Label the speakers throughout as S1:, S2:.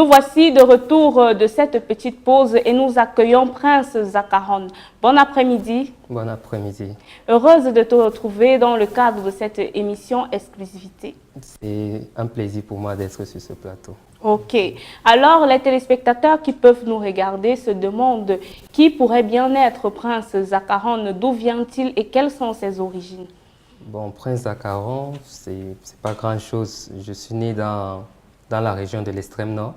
S1: Nous voici de retour de cette petite pause et nous accueillons Prince Zakaron. Bon après-midi.
S2: Bon après-midi.
S1: Heureuse de te retrouver dans le cadre de cette émission Exclusivité.
S2: C'est un plaisir pour moi d'être sur ce plateau.
S1: Ok. Alors, les téléspectateurs qui peuvent nous regarder se demandent qui pourrait bien être Prince Zakaron, d'où vient-il et quelles sont ses origines?
S2: Bon, Prince Zakaron, c'est pas grand-chose. Je suis né dans la région de l'extrême nord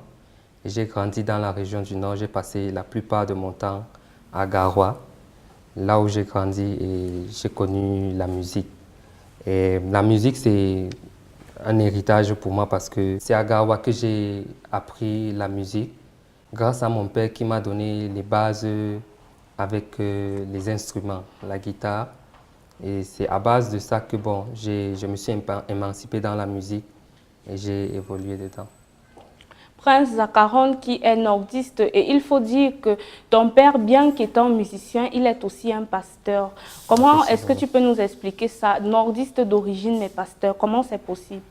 S2: et j'ai grandi dans la région du nord. J'ai passé la plupart de mon temps à Garoua, là où j'ai grandi et j'ai connu la musique. Et la musique, c'est un héritage pour moi parce que c'est à Garoua que j'ai appris la musique grâce à mon père qui m'a donné les bases avec les instruments, la guitare. Et c'est à base de ça que bon, je me suis émancipé dans la musique et j'ai évolué dedans.
S1: Prince Zakaron qui est nordiste et il faut dire que ton père, bien qu'étant musicien, il est aussi un pasteur. Comment est-ce que tu peux nous expliquer ça? Nordiste d'origine mais pasteur, comment c'est possible?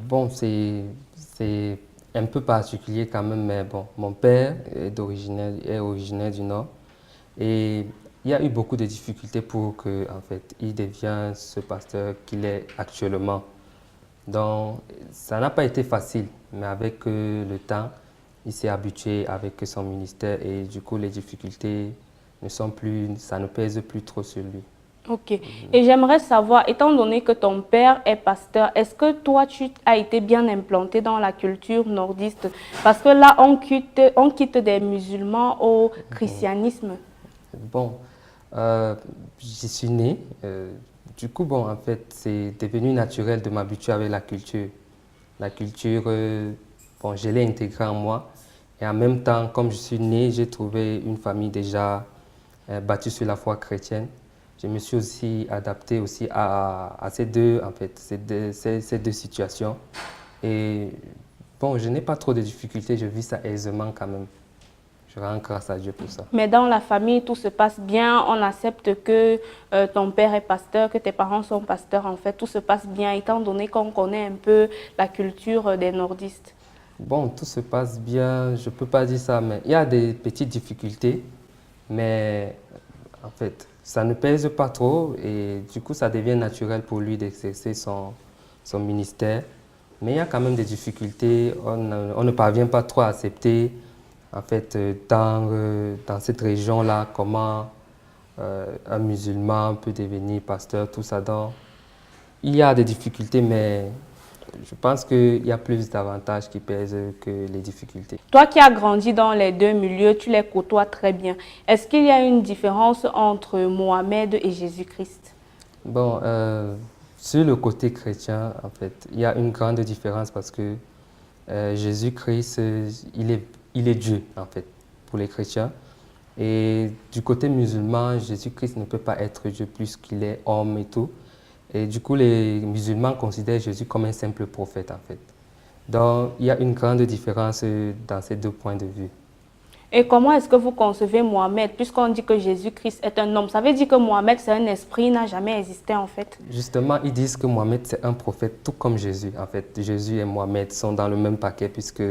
S2: Bon, c'est un peu particulier quand même, mais bon, mon père est originaire du Nord et il y a eu beaucoup de difficultés pour que, en fait, il devienne ce pasteur qu'il est actuellement. Donc, ça n'a pas été facile, mais avec le temps, il s'est habitué avec son ministère et du coup, les difficultés ça ne pèse plus trop sur lui.
S1: Ok. Et j'aimerais savoir, étant donné que ton père est pasteur, est-ce que toi, tu as été bien implanté dans la culture nordiste? Parce que là, on quitte des musulmans au christianisme.
S2: Bon, j'y suis né. Du coup, bon, en fait, c'est devenu naturel de m'habituer avec la culture. La culture, bon, je l'ai intégrée en moi. Et en même temps, comme je suis né, j'ai trouvé une famille déjà bâtie sur la foi chrétienne. Je me suis aussi adapté aussi à ces deux, en fait, ces deux situations. Et bon, je n'ai pas trop de difficultés, je vis ça aisément quand même. Je rends grâce à Dieu pour ça.
S1: Mais dans la famille, tout se passe bien. On accepte que ton père est pasteur, que tes parents sont pasteurs. En fait, tout se passe bien, étant donné qu'on connaît un peu la culture des nordistes.
S2: Bon, tout se passe bien, je ne peux pas dire ça, mais il y a des petites difficultés. Mais en fait, ça ne pèse pas trop et du coup, ça devient naturel pour lui d'exercer son ministère. Mais il y a quand même des difficultés. On ne parvient pas trop à accepter, en fait, dans cette région-là, comment un musulman peut devenir pasteur, tout ça. Donc, il y a des difficultés, mais je pense qu'il y a plus d'avantages qui pèsent que les difficultés.
S1: Toi qui as grandi dans les deux milieux, tu les côtoies très bien. Est-ce qu'il y a une différence entre Mohamed et Jésus-Christ?
S2: Bon, sur le côté chrétien, en fait, il y a une grande différence parce que Jésus-Christ, il est Dieu, en fait, pour les chrétiens. Et du côté musulman, Jésus-Christ ne peut pas être Dieu puisqu'il est homme et tout. Et du coup, les musulmans considèrent Jésus comme un simple prophète, en fait. Donc, il y a une grande différence dans ces deux points de vue.
S1: Et comment est-ce que vous concevez Mohamed, puisqu'on dit que Jésus-Christ est un homme? Ça veut dire que Mohamed, c'est un esprit, n'a jamais existé en fait.
S2: Justement, ils disent que Mohamed, c'est un prophète, tout comme Jésus. En fait, Jésus et Mohamed sont dans le même paquet puisque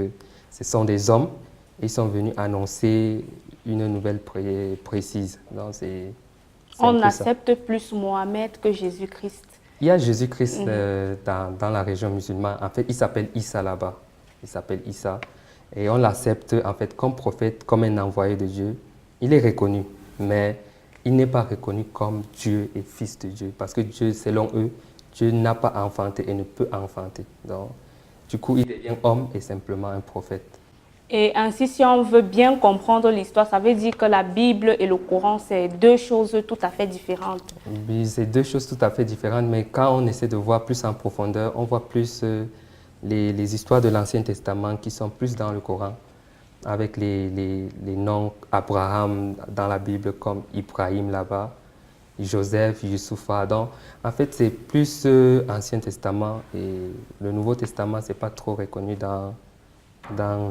S2: ce sont des hommes. Ils sont venus annoncer une nouvelle précise. Donc,
S1: On accepte plus Mohamed que Jésus-Christ.
S2: Il y a Jésus-Christ dans la région musulmane. En fait, il s'appelle Issa là-bas. Il s'appelle Issa. Et on l'accepte en fait comme prophète, comme un envoyé de Dieu. Il est reconnu, mais il n'est pas reconnu comme Dieu et fils de Dieu. Parce que Dieu, selon eux, Dieu n'a pas enfanté et ne peut enfanter. Donc, du coup, il devient homme et simplement un prophète.
S1: Et ainsi, si on veut bien comprendre l'histoire, ça veut dire que la Bible et le Coran, c'est deux choses tout à fait différentes.
S2: Oui, c'est deux choses tout à fait différentes, mais quand on essaie de voir plus en profondeur, on voit plus les histoires de l'Ancien Testament qui sont plus dans le Coran, avec les noms Abraham dans la Bible comme Ibrahim là-bas, Joseph, Youssoufa. Donc, en fait, c'est plus Ancien Testament et le Nouveau Testament, ce n'est pas trop reconnu dans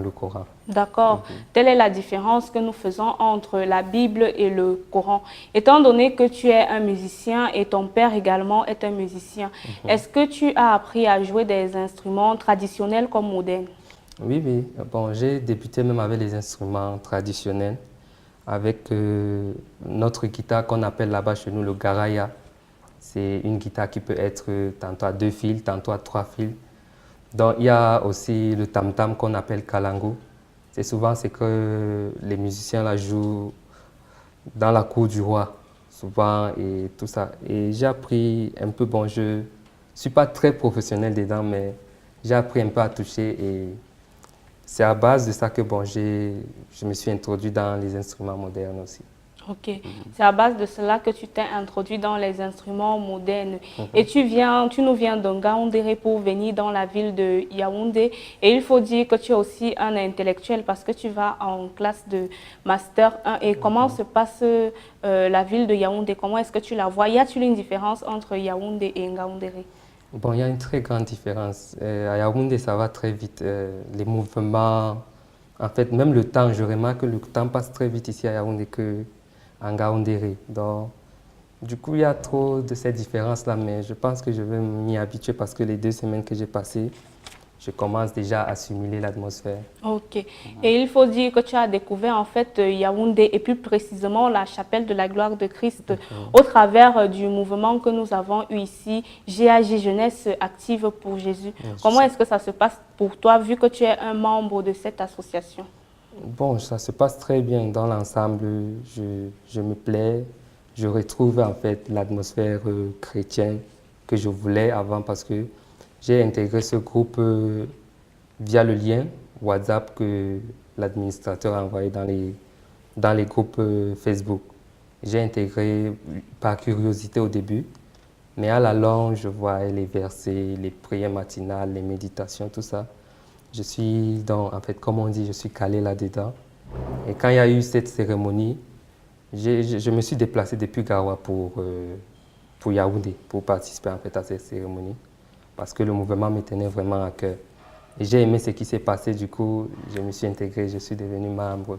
S2: le Coran.
S1: D'accord. Telle est la différence que nous faisons entre la Bible et le Coran. Étant donné que tu es un musicien et ton père également est un musicien, est-ce que tu as appris à jouer des instruments traditionnels comme modernes?
S2: Oui, oui. Bon, j'ai débuté même avec les instruments traditionnels, avec notre guitare qu'on appelle là-bas chez nous le garaya. C'est une guitare qui peut être tantôt à 2 fils, tantôt à 3 fils. Donc, il y a aussi le tam-tam qu'on appelle kalangu. C'est souvent ce que les musiciens la jouent dans la cour du roi, souvent, et tout ça. Et j'ai appris un peu, bon, je ne suis pas très professionnel dedans, mais j'ai appris un peu à toucher et c'est à base de ça que, bon, je me suis introduit dans les instruments modernes aussi.
S1: Ok, c'est à base de cela que tu t'es introduit dans les instruments modernes. Et
S2: Mhm.
S1: tu nous viens de Ngaoundéré pour venir dans la ville de Yaoundé. Et il faut dire que tu es aussi un intellectuel parce que tu vas en classe de Master 1. Et comment se passe la ville de Yaoundé? Comment est-ce que tu la vois? Y a-t-il une différence entre Yaoundé et Ngaoundéré?
S2: Bon, il y a une très grande différence. À Yaoundé, ça va très vite. Les mouvements, en fait, même le temps, je remarque que le temps passe très vite ici à Yaoundé qu'en Ngaoundéré. Donc, du coup, il y a trop de ces différences-là, mais je pense que je vais m'y habituer parce que les 2 semaines que j'ai passées, je commence déjà à assimiler l'atmosphère.
S1: Ok. Et il faut dire que tu as découvert en fait Yaoundé et plus précisément la chapelle de la gloire de Christ au travers du mouvement que nous avons eu ici, GAJ Jeunesse Active pour Jésus. Comment est-ce que ça se passe pour toi vu que tu es un membre de cette association?
S2: Bon, ça se passe très bien dans l'ensemble. Je me plais. Je retrouve en fait l'atmosphère chrétienne que je voulais avant parce que j'ai intégré ce groupe via le lien WhatsApp que l'administrateur a envoyé dans les groupes Facebook. J'ai intégré par curiosité au début, mais à la longue, je vois les versets, les prières matinales, les méditations, tout ça. Je suis dans, en fait, comme on dit, je suis calé là-dedans. Et quand il y a eu cette cérémonie, je me suis déplacé depuis Garoua pour Yaoundé, pour participer en fait à cette cérémonie, parce que le mouvement me tenait vraiment à cœur. Et j'ai aimé ce qui s'est passé, du coup, je me suis intégré, je suis devenu membre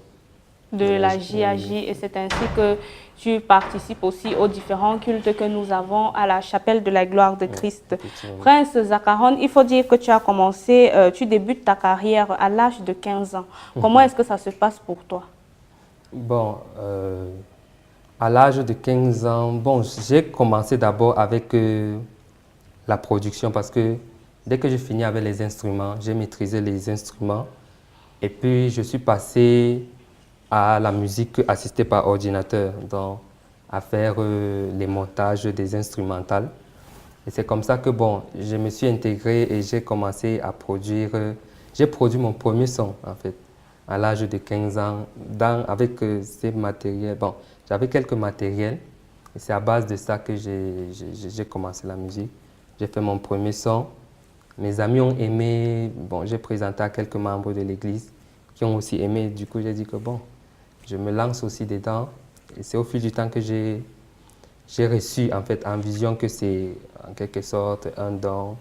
S1: De
S2: de la
S1: la JAJ et c'est ainsi que tu participes aussi aux différents cultes que nous avons à la chapelle de la gloire de Christ.
S2: effectivement.
S1: Prince Zakaron, il faut dire que tu as commencé, tu débutes ta carrière à l'âge de 15 ans. Comment est-ce que ça se passe pour toi?
S2: Bon, à l'âge de 15 ans, bon, j'ai commencé d'abord avec la production parce que dès que je finis avec les instruments, j'ai maîtrisé les instruments et puis je suis passé à la musique assistée par ordinateur, donc à faire les montages des instrumentales. Et c'est comme ça que bon, je me suis intégré et j'ai commencé à produire. J'ai produit mon premier son en fait à l'âge de 15 ans avec ces matériels. Bon, j'avais quelques matériels et c'est à base de ça que j'ai commencé la musique. J'ai fait mon premier son. Mes amis ont aimé. Bon, j'ai présenté à quelques membres de l'église qui ont aussi aimé. Du coup, j'ai dit que bon, je me lance aussi dedans. Et c'est au fil du temps que j'ai reçu en fait en vision que c'est en quelque sorte un don,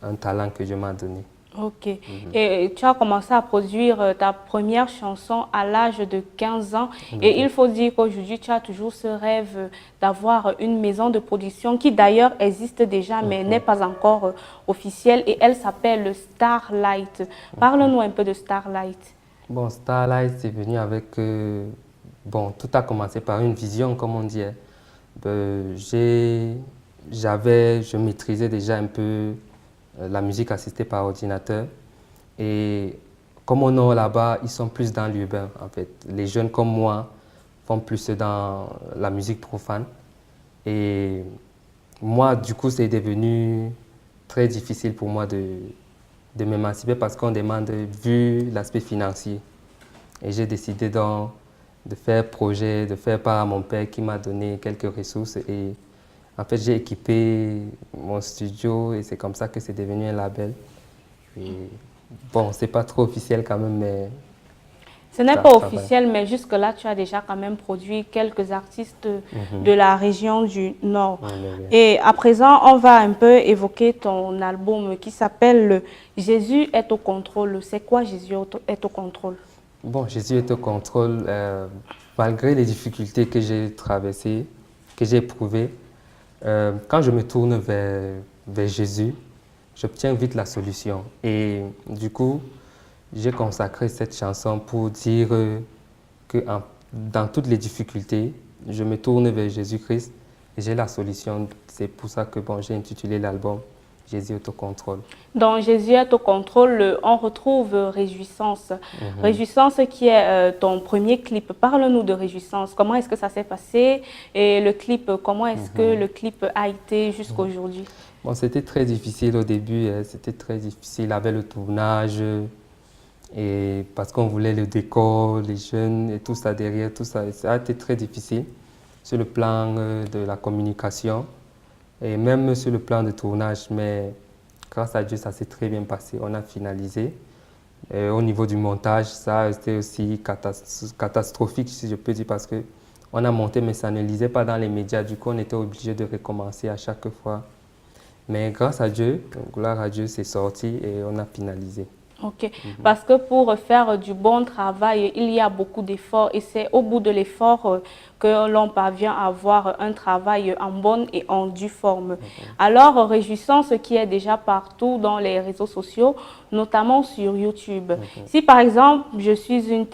S2: un talent que Dieu m'a donné.
S1: Ok. Et tu as commencé à produire ta première chanson à l'âge de 15 ans. Et il faut dire qu'aujourd'hui, tu as toujours ce rêve d'avoir une maison de production qui d'ailleurs existe déjà, mais n'est pas encore officielle. Et elle s'appelle Starlight. Parle-nous un peu de Starlight.
S2: Bon, Starlight, c'est venu avec... bon, tout a commencé par une vision, comme on dit. Hein. Je maîtrisais déjà un peu la musique assistée par ordinateur. Et comme on est là-bas, ils sont plus dans l'urbain, en fait. Les jeunes comme moi font plus dans la musique profane. Et moi, du coup, c'est devenu très difficile pour moi de m'émanciper parce qu'on demande, vu l'aspect financier. Et j'ai décidé donc de faire projet, de faire part à mon père qui m'a donné quelques ressources. Et en fait, j'ai équipé mon studio et c'est comme ça que c'est devenu un label. Et bon, c'est pas trop officiel quand même, mais
S1: Ce n'est pas
S2: ça va.
S1: officiel, mais jusque-là, tu as déjà quand même produit quelques artistes de la région du Nord.
S2: Ouais, ouais.
S1: Et à présent, on va un peu évoquer ton album qui s'appelle Jésus est au contrôle. C'est quoi Jésus est au contrôle?
S2: Bon, Jésus est au contrôle, malgré les difficultés que j'ai traversées, que j'ai éprouvées. Quand je me tourne vers Jésus, j'obtiens vite la solution. Et du coup, j'ai consacré cette chanson pour dire dans toutes les difficultés, je me tourne vers Jésus-Christ et j'ai la solution. C'est pour ça que j'ai intitulé l'album Jésus est au contrôle.
S1: Dans Jésus est au contrôle, on retrouve Réjouissance. Réjouissance qui est ton premier clip. Parle-nous de Réjouissance. Comment est-ce que ça s'est passé? Et le clip, comment est-ce que le clip a été jusqu'à aujourd'hui?
S2: Bon, c'était très difficile au début. C'était très difficile avec le tournage. Et parce qu'on voulait le décor, les jeunes et tout ça derrière, tout ça. Ça a été très difficile sur le plan de la communication. Et même sur le plan de tournage, mais grâce à Dieu, ça s'est très bien passé. On a finalisé. Et au niveau du montage, ça a été aussi catastrophique, si je peux dire, parce qu'on a monté, mais ça ne lisait pas dans les médias. Du coup, on était obligé de recommencer à chaque fois. Mais grâce à Dieu, gloire à Dieu, c'est sorti et on a finalisé.
S1: Ok, parce que pour faire du bon travail, il y a beaucoup d'efforts et c'est au bout de l'effort que l'on parvient à avoir un travail en bonne et en due forme. Alors, Réjouissance qui est déjà partout dans les réseaux sociaux, notamment sur YouTube. Si par exemple, je suis une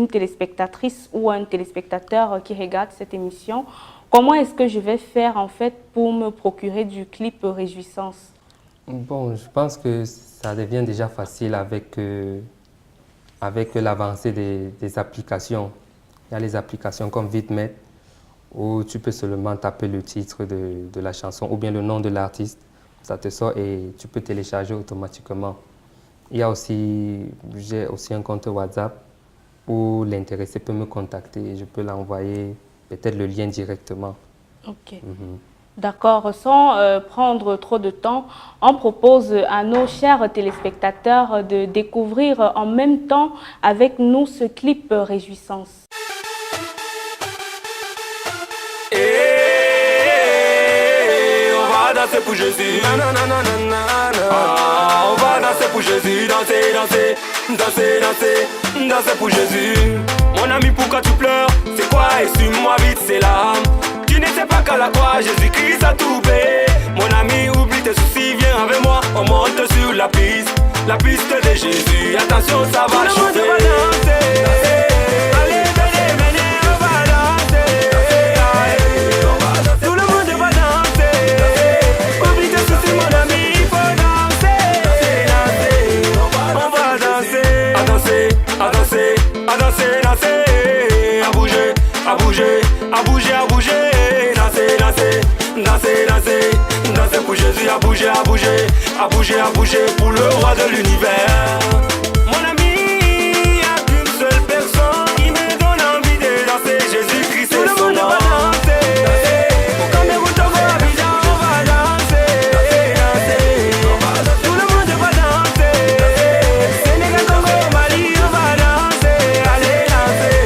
S1: téléspectatrice ou un téléspectateur qui regarde cette émission, comment est-ce que je vais faire en fait pour me procurer du clip Réjouissance?
S2: Bon, je pense que ça devient déjà facile avec l'avancée des applications. Il y a les applications comme VidMed où tu peux seulement taper le titre de la chanson ou bien le nom de l'artiste. Ça te sort et tu peux télécharger automatiquement. J'ai aussi un compte WhatsApp où l'intéressé peut me contacter et je peux l'envoyer peut-être le lien directement.
S1: Ok. D'accord, sans prendre trop de temps, on propose à nos chers téléspectateurs de découvrir en même temps avec nous ce clip Réjouissance.
S3: On va danser pour Jésus, on va danser pour Jésus, danser, danser, danser, danser, danser pour Jésus. Mon ami, pourquoi tu pleures? C'est quoi? Essuie-moi vite ces larmes. Tu ne sais pas qu'à la croix, Jésus-Christ a tout payé. Mon ami, oublie tes soucis, viens avec moi. On monte sur la piste de Jésus. Attention, ça va chauffer. Tout le monde va danser. Allez, venez, venez, on va danser. Tout le monde va danser. Oublie tes soucis, mon ami, il faut danser. On va danser. À danser, à danser, à danser, danser. À bouger, à bouger, à bouger, à bouger. Danser, danser, danser, danser pour Jésus, à bouger, à bouger, à bouger, à bouger pour le roi de l'univers. Mon ami, il n'y a qu'une seule personne qui me donne envie de danser. Jésus-Christ, tout le monde va danser. Au Cameroun, Togo, Abidjan, on va danser. Tout le monde va danser. Sénégal, Congo, Mali, on va danser. Allez danser,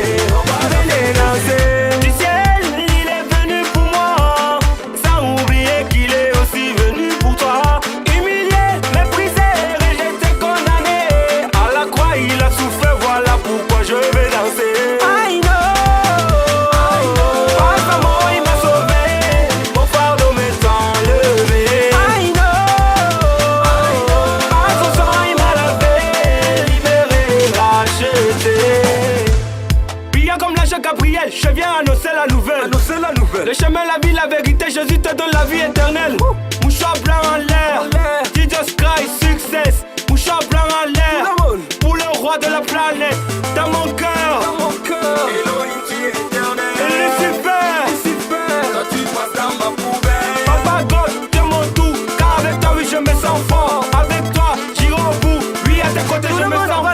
S3: venez danser. Du ciel, il est venu pour moi, sans oublier qu'il est aussi venu pour toi. Humilié, méprisé, rejeté, condamné, à la croix il a souffert, voilà pourquoi je vais danser. I know, par sa mort il m'a sauvé, mon fardeau m'est enlevé. I know, par son sang il m'a lavé, libéré, racheté. Brillant comme l'ange Gabriel, je viens annoncer la nouvelle. Le chemin, la vie, la vérité, Jésus te donne la vie éternelle. Mouchoir blanc en l'air, Jesus Christ, success. Mouchoir blanc en l'air, pour le roi de la planète. Dans mon cœur, Elohim, tu es éternel. Lucifer, quand tu passes dans ma poubelle. Papa God, de mon tout, car avec toi, oui, je me sens fort. Avec toi, j'irai au bout, lui à tes côtés, je me sens fort.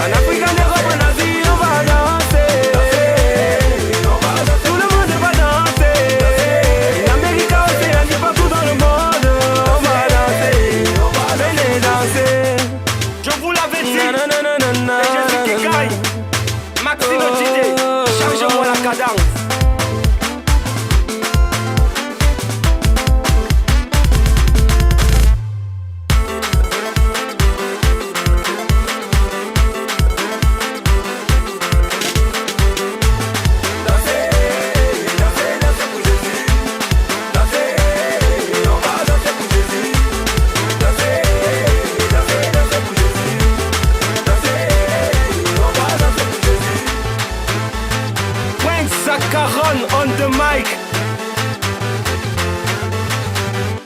S3: En Afrique, en Europe, en Asie, on va danser. Tout le monde va danser. En Amérique, Océanie, partout dans le monde, on va danser. Venez danser.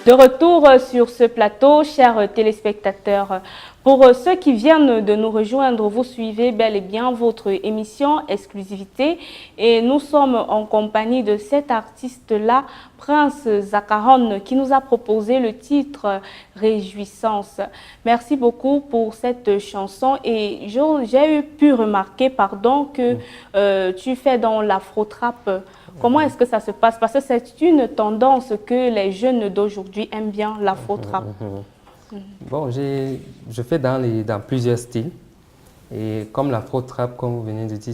S1: De retour sur ce plateau, chers téléspectateurs, pour ceux qui viennent de nous rejoindre, vous suivez bel et bien votre émission Exclusivité et nous sommes en compagnie de cet artiste-là, Prince Zakaron, qui nous a proposé le titre Réjouissance. Merci beaucoup pour cette chanson et j'ai pu remarquer que tu fais dans l'afro-trap. Comment est-ce que ça se passe? Parce que c'est une tendance que les jeunes d'aujourd'hui aiment bien, l'afro-trap.
S2: Bon, je fais dans plusieurs styles. Et comme l'afro-trap, comme vous venez de dire,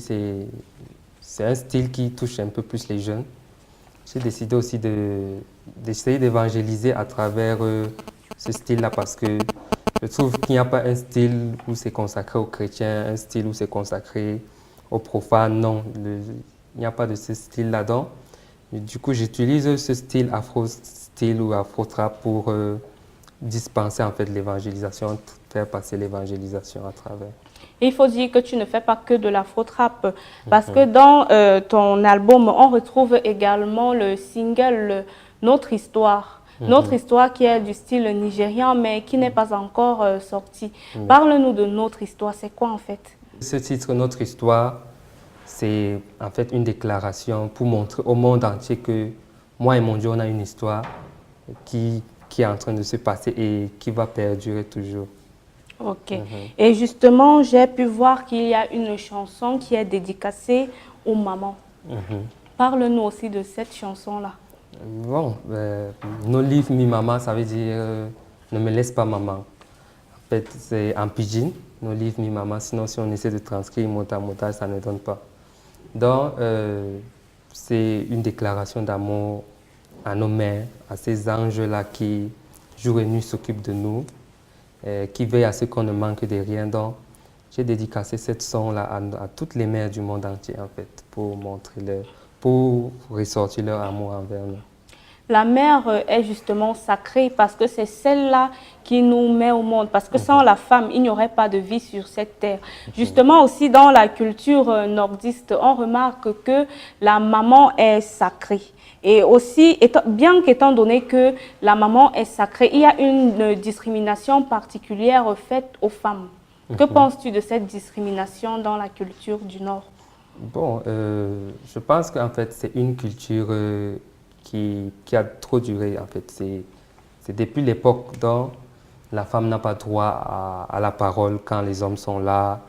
S2: c'est un style qui touche un peu plus les jeunes. J'ai décidé aussi d'essayer d'évangéliser à travers ce style-là parce que je trouve qu'il n'y a pas un style où c'est consacré aux chrétiens, un style où c'est consacré aux profanes. Non, il n'y a pas de ce style là-dedans. Du coup, j'utilise ce style afro-style ou afro-trap pour dispenser en fait l'évangélisation, faire passer l'évangélisation à travers.
S1: Et il faut dire que tu ne fais pas que de l'afro-trap parce que dans ton album, on retrouve également le single Notre Histoire. Notre histoire qui est du style nigérian mais qui n'est pas encore sorti. Parle-nous de Notre Histoire, c'est quoi en fait?
S2: Ce titre, Notre Histoire, c'est en fait une déclaration pour montrer au monde entier que moi et mon Dieu, on a une histoire qui est en train de se passer et qui va perdurer toujours.
S1: Ok. Et justement, j'ai pu voir qu'il y a une chanson qui est dédicacée aux mamans. Parle-nous aussi de cette chanson-là.
S2: Bon, no leave me maman, ça veut dire ne me laisse pas maman. En fait, c'est en pidgin, no leave me maman, sinon si on essaie de transcrire mot à mot, ça ne donne pas. Donc, c'est une déclaration d'amour à nos mères, à ces anges-là qui, jour et nuit, s'occupent de nous, qui veillent à ce qu'on ne manque de rien. Donc, j'ai dédicacé cette chanson-là à toutes les mères du monde entier, en fait, pour ressortir leur amour envers nous.
S1: La mère est justement sacrée parce que c'est celle-là qui nous met au monde. Parce que sans la femme, il n'y aurait pas de vie sur cette terre. Justement aussi dans la culture nordiste, on remarque que la maman est sacrée. Et aussi, bien qu'étant donné que la maman est sacrée, il y a une discrimination particulière faite aux femmes. Que penses-tu de cette discrimination dans la culture du Nord?
S2: Bon, je pense qu'en fait, c'est une culture qui a trop duré. En fait, c'est depuis l'époque dont la femme n'a pas droit à la parole quand les hommes sont là.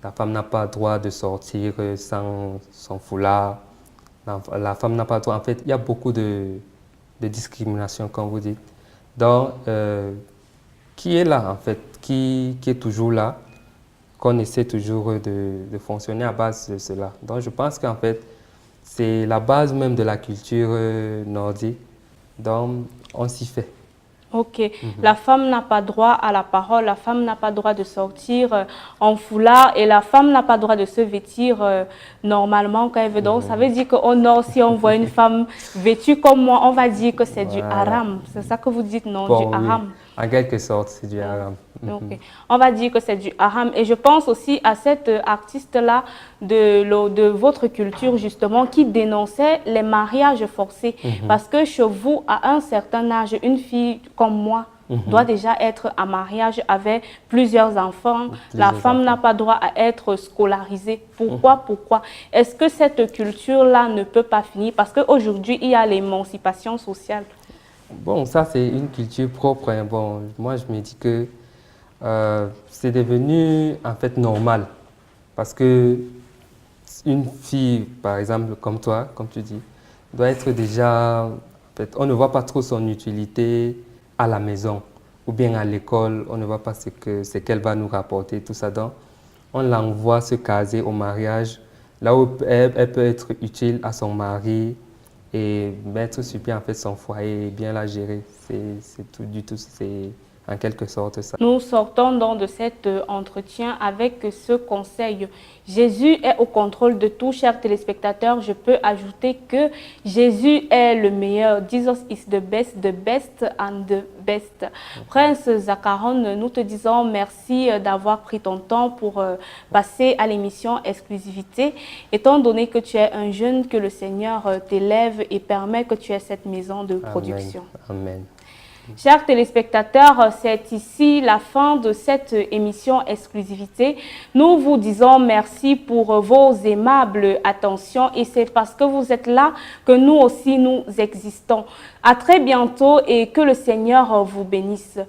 S2: La femme n'a pas droit de sortir sans son foulard. La femme n'a pas droit. En fait, il y a beaucoup de discrimination, comme vous dites. Donc, qui est là, en fait, qui est toujours là, qu'on essaie toujours de fonctionner à base de cela. Donc, je pense qu'en fait, c'est la base même de la culture nordique. Donc, on s'y fait.
S1: Ok. La femme n'a pas droit à la parole, la femme n'a pas droit de sortir en foulard et la femme n'a pas droit de se vêtir normalement quand elle veut. Donc, ça veut dire qu'au Nord, si on voit une femme vêtue comme moi, on va dire que c'est du haram. C'est ça que vous dites, non?
S2: Bon,
S1: du haram.
S2: Oui. En quelque sorte, c'est du haram.
S1: Okay. On va dire que c'est du haram. Et je pense aussi à cet artiste-là de votre culture, justement, qui dénonçait les mariages forcés. Parce que chez vous, à un certain âge, une fille comme moi doit déjà être en mariage avec plusieurs enfants. La femme n'a pas droit à être scolarisée. Pourquoi? Est-ce que cette culture-là ne peut pas finir? Parce qu'aujourd'hui, il y a l'émancipation sociale.
S2: Bon, ça, c'est une culture propre. Hein. Bon, moi, je me dis que c'est devenu en fait normal parce que une fille, par exemple, comme toi, comme tu dis, doit être déjà, en fait, on ne voit pas trop son utilité à la maison ou bien à l'école, on ne voit pas ce qu'elle va nous rapporter, tout ça. Donc, on l'envoie se caser au mariage, là où elle peut être utile à son mari et mettre sur pied en fait son foyer et bien la gérer. C'est tout du tout, c'est en quelque sorte ça.
S1: Nous sortons donc de cet entretien avec ce conseil. Jésus est au contrôle de tout, chers téléspectateurs. Je peux ajouter que Jésus est le meilleur. Jesus is the best and the best. Prince Zakaron, nous te disons merci d'avoir pris ton temps pour passer à l'émission Exclusivité. Étant donné que tu es un jeune, que le Seigneur t'élève et permet que tu aies cette maison de production.
S2: Amen.
S1: Chers téléspectateurs, c'est ici la fin de cette émission exclusivité. Nous vous disons merci pour vos aimables attentions et c'est parce que vous êtes là que nous aussi nous existons. À très bientôt et que le Seigneur vous bénisse.